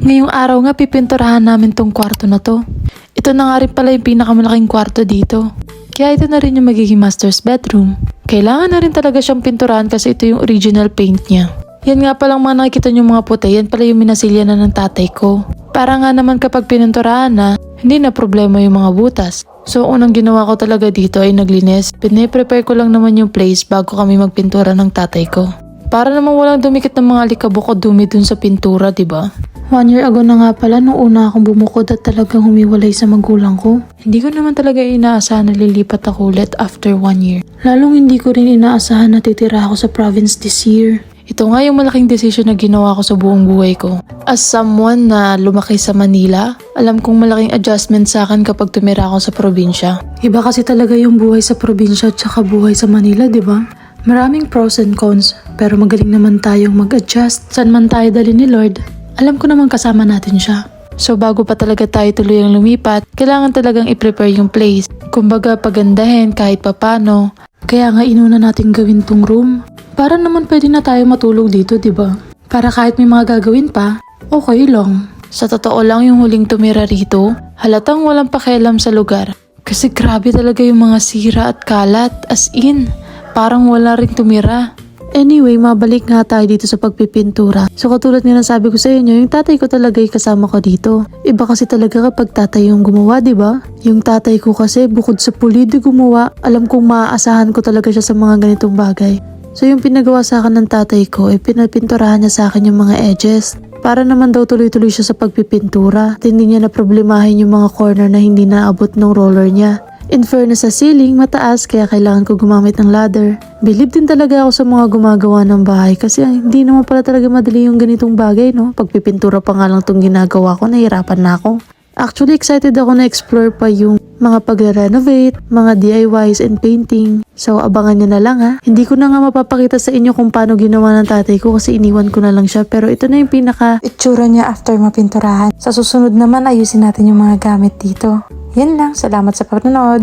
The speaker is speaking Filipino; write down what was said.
Ngayong araw nga pipinturahan namin tong kwarto na to. Ito na nga rin pala yung pinakamalaking kwarto dito. Kaya ito na rin yung magiging master's bedroom. Kailangan na rin talaga siyang pinturahan kasi ito yung original paint niya. Yan nga palang mga nakikita nyo mga puti, yan pala yung minasilya na ng tatay ko. Para nga naman kapag pininturahan na, hindi na problema yung mga butas. So unang ginawa ko talaga dito ay naglinis. Pine-prepare ko lang naman yung place bago kami magpintura ng tatay ko. Para naman walang dumikit ng mga alikabok o dumi dun sa pintura, diba? 1 year ago na nga pala nung una akong bumukod at talagang humiwalay sa magulang ko. Hindi ko naman talaga inaasahan na lilipat ako ulit after 1 year. Lalong hindi ko rin inaasahan na titira ako sa province this year. Ito nga yung malaking desisyon na ginawa ko sa buong buhay ko. As someone na lumaki sa Manila, alam kong malaking adjustment sa akin kapag tumira ako sa probinsya. Iba kasi talaga yung buhay sa probinsya at saka buhay sa Manila, di ba? Maraming pros and cons, pero magaling naman tayong mag-adjust. Saan man tayo dali ni Lord, alam ko naman kasama natin siya. So bago pa talaga tayo tuluyang lumipat, kailangan talagang i-prepare yung place. Kumbaga pagandahin kahit papano. Kaya nga inuna natin gawin tong room. Para naman pwede na tayo matulog dito, diba? Para kahit may mga gagawin pa, okay lang. Sa totoo lang yung huling tumira rito, halatang walang pakialam sa lugar. Kasi grabe talaga yung mga sira at kalat, as in, parang wala rin tumira. Anyway, mabalik nga tayo dito sa pagpipintura. So katulad nga sabi ko sa inyo, yung tatay ko talaga yung kasama ko dito. Iba kasi talaga kapag tatay yung gumawa, diba? Yung tatay ko kasi bukod sa pulido gumawa, alam kong maaasahan ko talaga siya sa mga ganitong bagay. So yung pinagawa sa akin ng tatay ko, pinapinturahan niya sa akin yung mga edges. Para naman daw tuloy-tuloy siya sa pagpipintura. At hindi niya na problemahin yung mga corner na hindi naabot ng roller niya. In fairness sa ceiling, mataas kaya kailangan ko gumamit ng ladder. Believe din talaga ako sa mga gumagawa ng bahay kasi hindi naman pala talaga madali yung ganitong bagay, no? Pagpipintura pa nga lang itong ginagawa ko, nahirapan na ako. Actually, excited ako na explore pa yung mga pagre-renovate, mga DIYs and painting. So, abangan nyo na lang ha. Hindi ko na nga mapapakita sa inyo kung paano ginawa ng tatay ko kasi iniwan ko na lang siya. Pero ito na yung pinaka itsura niya after mapinturahan. Sa susunod naman, ayusin natin yung mga gamit dito. Yan lang. Salamat sa panonood.